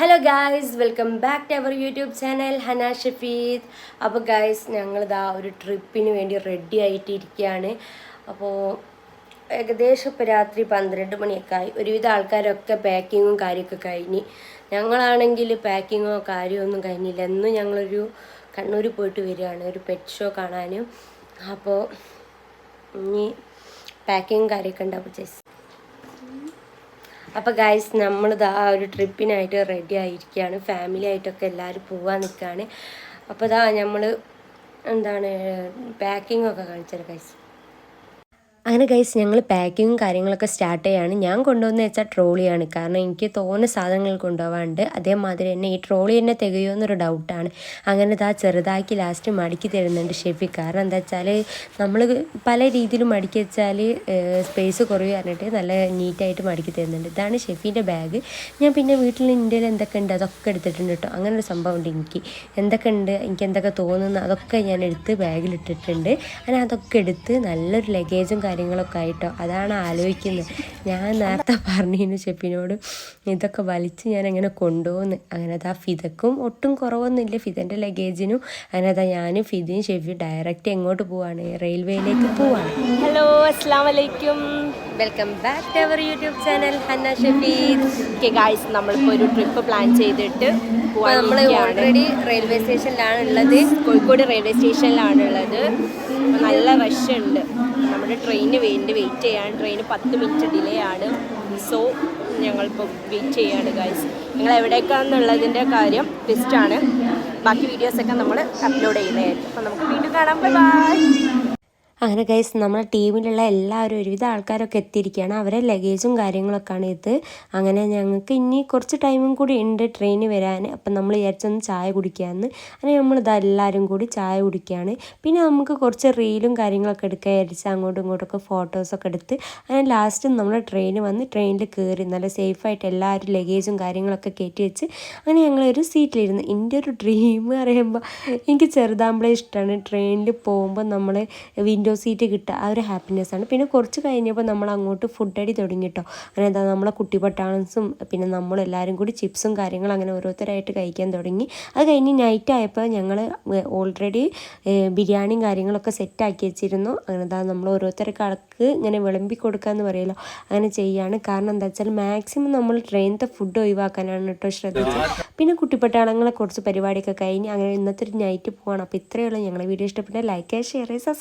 Hello guys, welcome back to our YouTube channel Hana Shafeed. അപ്പോൾ guys, ഞങ്ങളിതാ ഒരു ട്രിപ്പിന് വേണ്ടി റെഡി ആയിട്ടിരിക്കുകയാണ്. അപ്പോൾ ഏകദേശം ഇപ്പോൾ രാത്രി 12 മണിയൊക്കെ ആയി. ഒരുവിധ ആൾക്കാരൊക്കെ പാക്കിങ്ങും കാര്യമൊക്കെ കഴിഞ്ഞ്. ഞങ്ങളാണെങ്കിൽ പാക്കിങ്ങോ കാര്യമോ ഒന്നും കഴിഞ്ഞില്ല. എന്നും ഞങ്ങളൊരു കണ്ണൂർ പോയിട്ട് വരികയാണ് ഒരു പെറ്റ് ഷോ കാണാനും. അപ്പോൾ ഇനി പാക്കിങ്ങും കാര്യമൊക്കെ ഉണ്ടാവും ചേച്ചി. അപ്പോൾ ഗൈസ്, നമ്മളിത് ആ ഒരു ട്രിപ്പിനായിട്ട് റെഡി ആയിരിക്കുകയാണ്. ഫാമിലി ആയിട്ടൊക്കെ എല്ലാവരും പോകാൻ നിൽക്കുകയാണ്. അപ്പോൾ ഇതാ നമ്മൾ പാക്കിംഗ് ഒക്കെ കാണിച്ചത് ഗൈസ്. അങ്ങനെ ഗൈസ്, ഞങ്ങൾ പാക്കിങ്ങും കാര്യങ്ങളൊക്കെ സ്റ്റാർട്ട് ചെയ്യാണ്. ഞാൻ കൊണ്ടുവന്ന് വെച്ചാൽ ട്രോളിയാണ്, കാരണം എനിക്ക് തോന്നുന്ന സാധനങ്ങൾ കൊണ്ടുപോകാനുണ്ട്. അതേമാതിരി തന്നെ ഈ ട്രോളി തന്നെ തികയുമോ എന്നൊരു ഡൗട്ടാണ്. അങ്ങനെ ഇതാ ചെറുതാക്കി ലാസ്റ്റ് മടക്കി തരുന്നുണ്ട് ഷെഫി. കാരണം എന്താ വെച്ചാൽ നമ്മൾ പല രീതിയിലും മടക്കി വെച്ചാൽ സ്പേസ് കുറവ് പറഞ്ഞിട്ട് നല്ല നീറ്റായിട്ട് മടക്കി തരുന്നുണ്ട്. ഇതാണ് ഷെഫീൻ്റെ ബാഗ്. ഞാൻ പിന്നെ വീട്ടിൽ ഇന്ത്യയിൽ എന്തൊക്കെ ഉണ്ട് അതൊക്കെ എടുത്തിട്ടുണ്ട് കേട്ടോ. അങ്ങനെ ഒരു സംഭവം ഉണ്ട്. എനിക്ക് എന്തൊക്കെ തോന്നുന്നു അതൊക്കെ ഞാൻ എടുത്ത് ബാഗിലിട്ടിട്ടുണ്ട്. അങ്ങനെ അതൊക്കെ എടുത്ത് നല്ലൊരു ലഗേജും കാര്യങ്ങളൊക്കെ ആയിട്ടോ. അതാണ് ആലോചിക്കുന്നത്. ഞാൻ നേരത്തെ പറഞ്ഞിരുന്നു ഷെഫിനോട് ഇതൊക്കെ വലിച്ച് ഞാൻ അങ്ങനെ കൊണ്ടുപോകുന്നു. അങ്ങനെ അതാ ഫിദക്കും ഒട്ടും കുറവൊന്നുമില്ല, ഫിദൻ്റെ ലഗേജിനും. അങ്ങനെ അതാ ഞാനും ഫിദയും ഷെഫി ഡയറക്റ്റ് എങ്ങോട്ട് പോവാണ്, റെയിൽവേയിലേക്ക് പോവാണ്. ഹലോ, അസ്സലാമു അലൈക്കും. Welcome back to our YouTube channel Hanna Shafeed. Okay guys, നമ്മളിപ്പോൾ ഒരു ട്രിപ്പ് പ്ലാൻ ചെയ്തിട്ട് നമ്മൾ ഓൾറെഡി റെയിൽവേ സ്റ്റേഷനിലാണ് ഉള്ളത്. കോഴിക്കോട് റെയിൽവേ സ്റ്റേഷനിലാണുള്ളത്. നല്ല റഷ് ഉണ്ട്. നമ്മുടെ ട്രെയിനിന് വേണ്ടി വെയിറ്റ് ചെയ്യാണ്. ട്രെയിന് 10 മിനിറ്റ് ഡിലേ ആണ്. സോ ഞങ്ങളിപ്പോൾ വെയിറ്റ് ചെയ്യാണ് ഗായ്സ്. ഞങ്ങൾ എവിടേക്കാണെന്നുള്ളതിൻ്റെ കാര്യം ലിസ്റ്റാണ്. ബാക്കി വീഡിയോസൊക്കെ നമ്മൾ അപ്ലോഡ് ചെയ്യുന്നതായിരിക്കും. അപ്പോൾ നമുക്ക് വീണ്ടും കാണാം. Bye bye. അങ്ങനെ ഗൈസ്, നമ്മുടെ ടീമിലുള്ള എല്ലാവരും ഒരുവിധ ആൾക്കാരൊക്കെ എത്തിയിരിക്കുകയാണ്. അവരെ ലഗേജും കാര്യങ്ങളൊക്കെയാണ് ഇത്. അങ്ങനെ ഞങ്ങൾക്ക് ഇനി കുറച്ച് ടൈമും കൂടി ഉണ്ട് ട്രെയിന് വരാൻ. അപ്പം നമ്മൾ വിചാരിച്ചൊന്ന് ചായ കുടിക്കാമെന്ന്. അങ്ങനെ നമ്മളിത് എല്ലാവരും കൂടി ചായ കുടിക്കുകയാണ്. പിന്നെ നമുക്ക് കുറച്ച് റീലും കാര്യങ്ങളൊക്കെ എടുക്കാൻ വിചാരിച്ച് അങ്ങോട്ടും ഇങ്ങോട്ടൊക്കെ ഫോട്ടോസൊക്കെ എടുത്ത് അങ്ങനെ ലാസ്റ്റ് നമ്മൾ ട്രെയിന് വന്ന് ട്രെയിനിൽ കയറി നല്ല സേഫായിട്ട് എല്ലാവരും ലഗേജും കാര്യങ്ങളൊക്കെ കയറ്റി വെച്ച് അങ്ങനെ ഞങ്ങളൊരു സീറ്റിലിരുന്ന്. എൻ്റെ ഒരു ഡ്രീം പറയുമ്പോൾ എനിക്ക് ചെറുതാകുമ്പോഴേ ഇഷ്ടമാണ് ട്രെയിനിൽ പോകുമ്പോൾ നമ്മൾ വിൻഡോ സീറ്റ് കിട്ടുക. ആ ഒരു ഹാപ്പിനെസ്സാണ്. പിന്നെ കുറച്ച് കഴിഞ്ഞപ്പോൾ നമ്മൾ അങ്ങോട്ട് ഫുഡ് അടി തുടങ്ങി കേട്ടോ. അങ്ങനെ എന്താ നമ്മളെ കുട്ടി പട്ടാളൻസും പിന്നെ നമ്മളെല്ലാവരും കൂടി ചിപ്സും കാര്യങ്ങളും അങ്ങനെ ഓരോരുത്തരായിട്ട് കഴിക്കാൻ തുടങ്ങി. അത് കഴിഞ്ഞ് നൈറ്റ് ആയപ്പോൾ ഞങ്ങൾ ഓൾറെഡി ബിരിയാണിയും കാര്യങ്ങളൊക്കെ സെറ്റാക്കി വെച്ചിരുന്നു. അങ്ങനെ എന്താ നമ്മൾ ഓരോരുത്തർക്ക് ആൾക്ക് ഇങ്ങനെ വിളമ്പി കൊടുക്കാമെന്ന് പറയുമല്ലോ, അങ്ങനെ ചെയ്യാണ്. കാരണം എന്താ വെച്ചാൽ മാക്സിമം നമ്മൾ ട്രെയിനത്തെ ഫുഡ് ഒഴിവാക്കാനാണ് കേട്ടോ ശ്രദ്ധിച്ചത്. പിന്നെ കുട്ടിപ്പട്ടാളങ്ങളെ കുറച്ച് പരിപാടിയൊക്കെ കഴിഞ്ഞ് അങ്ങനെ ഇന്നത്തെ ഒരു നൈറ്റ് പോവാണ്. അപ്പോൾ ഇത്രയേ ഉള്ളൂ. ഞങ്ങളെ വീഡിയോ ഇഷ്ടപ്പെട്ടാൽ ലൈക്ക്, ഷെയർ, സബ്സ്ക്രൈബ്.